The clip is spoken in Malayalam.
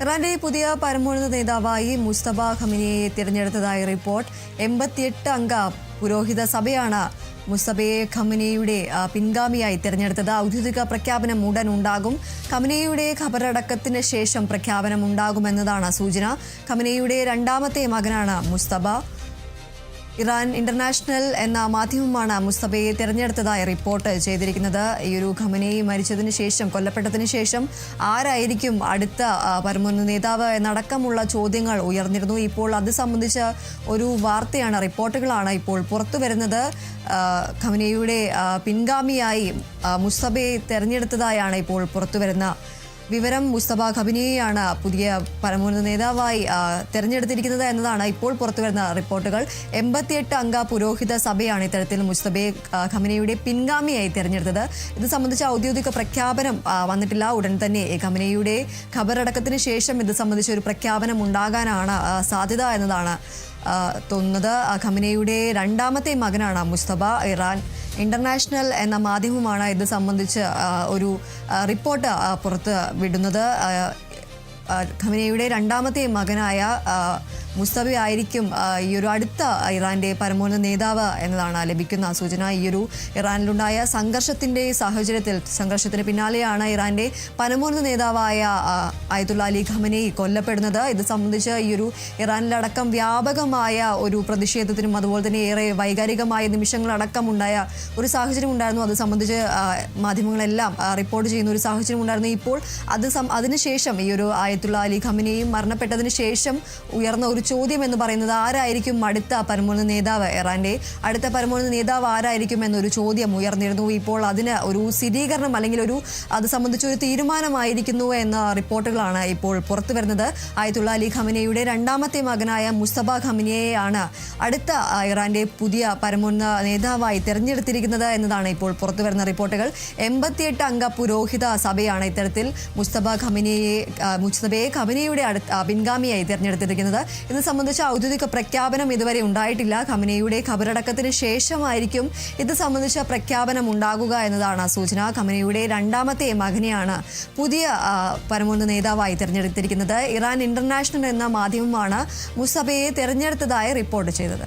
ഇറാന്റെ പുതിയ പരമോന്നത നേതാവായി മുസ്തഫ ഖമീനിയെ തിരഞ്ഞെടുത്തതായി റിപ്പോർട്ട്. 88 അംഗ പുരോഹിത സഭയാണ് മുസ്തഫയെ ഖമീനിയുടെ പിൻഗാമിയായി തിരഞ്ഞെടുത്തത്. ഔദ്യോഗിക പ്രഖ്യാപനം ഉടൻ ഉണ്ടാകും. ഖമീനിയുടെ ഖബറടക്കത്തിന് ശേഷം പ്രഖ്യാപനം ഉണ്ടാകുമെന്നതാണ് സൂചന. ഖമീനിയുടെ രണ്ടാമത്തെ മകനാണ് മുസ്തഫ. ഇറാൻ ഇന്റർനാഷണൽ എന്ന മാധ്യമമാണ് മുസ്തഫയെ തിരഞ്ഞെടുത്തതായി റിപ്പോർട്ട് ചെയ്തിരിക്കുന്നത്. ഈ ഒരു ഖമീനി മരിച്ചതിന് ശേഷം, കൊല്ലപ്പെട്ടതിന് ശേഷം ആരായിരിക്കും അടുത്ത പരമോന്നത നേതാവ് എന്നടക്കമുള്ള ചോദ്യങ്ങൾ ഉയർന്നിരുന്നു. ഇപ്പോൾ അത് സംബന്ധിച്ച ഒരു വാർത്തയാണ്, റിപ്പോർട്ടുകളാണ് ഇപ്പോൾ പുറത്തു വരുന്നത്. ഖമീനിയുടെ പിൻഗാമിയായി മുസ്തഫയെ തിരഞ്ഞെടുത്തതായാണ് ഇപ്പോൾ പുറത്തുവരുന്ന വിവരം. മുസ്തഫ ഖമീനിയെയാണ് പുതിയ പരമോന്നത നേതാവായി തെരഞ്ഞെടുത്തിരിക്കുന്നത് എന്നതാണ് ഇപ്പോൾ പുറത്തുവരുന്ന റിപ്പോർട്ടുകൾ. 88 അംഗ പുരോഹിത സഭയാണ് ഇത്തരത്തിൽ മുസ്തഫയെ ഖമീനിയുടെ പിൻഗാമിയായി തെരഞ്ഞെടുത്തത്. ഇത് സംബന്ധിച്ച ഔദ്യോഗിക പ്രഖ്യാപനം വന്നിട്ടില്ല. ഉടൻ തന്നെ ഖമീനിയുടെ ഖബറടക്കത്തിന് ശേഷം ഇത് സംബന്ധിച്ച ഒരു പ്രഖ്യാപനം ഉണ്ടാകാനാണ് സാധ്യത എന്നതാണ് തോന്നുന്നത്. ഖമീനിയുടെ രണ്ടാമത്തെ മകനാണ് മുസ്തഫ. ഇറാൻ ഇന്റർനാഷണൽ എന്ന മാധ്യമമാണ് ഇത് സംബന്ധിച്ച് ഒരു റിപ്പോർട്ട് പുറത്ത് വിടുന്നത്. ഖമീനിയുടെ രണ്ടാമത്തെ മകനായ മുസ്തഫ ആയിരിക്കും ഈ ഒരു അടുത്ത ഇറാന്റെ പരമോന്നത നേതാവ് എന്നതാണ് ലഭിക്കുന്ന സൂചന. ഈ ഒരു ഇറാനിലുണ്ടായ സംഘർഷത്തിന് പിന്നാലെയാണ് ഇറാന്റെ പരമോന്നത നേതാവായ അയതുല്ല അലി ഖമീനി കൊല്ലപ്പെടുന്നത്. ഇത് സംബന്ധിച്ച് ഈ ഒരു ഇറാനിലടക്കം വ്യാപകമായ ഒരു പ്രതിഷേധത്തിനും അതുപോലെ തന്നെ ഏറെ വൈകാരികമായ നിമിഷങ്ങളടക്കം ഉണ്ടായ ഒരു സാഹചര്യം ഉണ്ടായിരുന്നു. അത് സംബന്ധിച്ച് മാധ്യമങ്ങളെല്ലാം റിപ്പോർട്ട് ചെയ്യുന്ന ഒരു സാഹചര്യം ഉണ്ടായിരുന്നു. ഇപ്പോൾ അതിനുശേഷം ഈ ഒരു അയതുല്ല അലി ഖമീനി മരണപ്പെട്ടതിന് ശേഷം ഉയർന്ന ഒരു ചോദ്യം എന്ന് പറയുന്നത് ആരായിരിക്കും അടുത്ത പരമോന്നത നേതാവ്, ഇറാന്റെ അടുത്ത പരമോന്നത നേതാവ് ആരായിരിക്കും എന്നൊരു ചോദ്യം ഉയർന്നിരുന്നു. ഇപ്പോൾ അതിന് ഒരു സ്ഥിരീകരണം അല്ലെങ്കിൽ അത് സംബന്ധിച്ചൊരു തീരുമാനമായിരിക്കുന്നു എന്ന റിപ്പോർട്ടുകളാണ് ഇപ്പോൾ പുറത്തു വരുന്നത്. അയതുല്ല അലി ഖമീനിയുടെ രണ്ടാമത്തെ മകനായ മുസ്തഫ ഖമീനിയെയാണ് അടുത്ത ഇറാന്റെ പുതിയ പരമോന്നത നേതാവായി തെരഞ്ഞെടുത്തിരിക്കുന്നത് എന്നതാണ് ഇപ്പോൾ പുറത്തു വരുന്ന റിപ്പോർട്ടുകൾ. 88 അംഗ പുരോഹിത സഭയാണ് ഇത്തരത്തിൽ മുസ്തഫയെ ഖമീനിയുടെ പിൻഗാമിയായി തെരഞ്ഞെടുത്തിരിക്കുന്നത്. ഇത് സംബന്ധിച്ച ഔദ്യോഗിക പ്രഖ്യാപനം ഇതുവരെ ഉണ്ടായിട്ടില്ല. ഖമീനിയുടെ ഖബറടക്കത്തിന് ശേഷമായിരിക്കും ഇത് സംബന്ധിച്ച പ്രഖ്യാപനം ഉണ്ടാകുക എന്നതാണ് സൂചന. ഖമീനിയുടെ രണ്ടാമത്തെ മകനെയാണ് പുതിയ പരമോന്നത നേതാവായി തെരഞ്ഞെടുത്തിരിക്കുന്നത്. ഇറാൻ ഇന്റർനാഷണൽ എന്ന മാധ്യമമാണ് മുസ്തഫയെ തെരഞ്ഞെടുത്തതായി റിപ്പോർട്ട് ചെയ്തത്.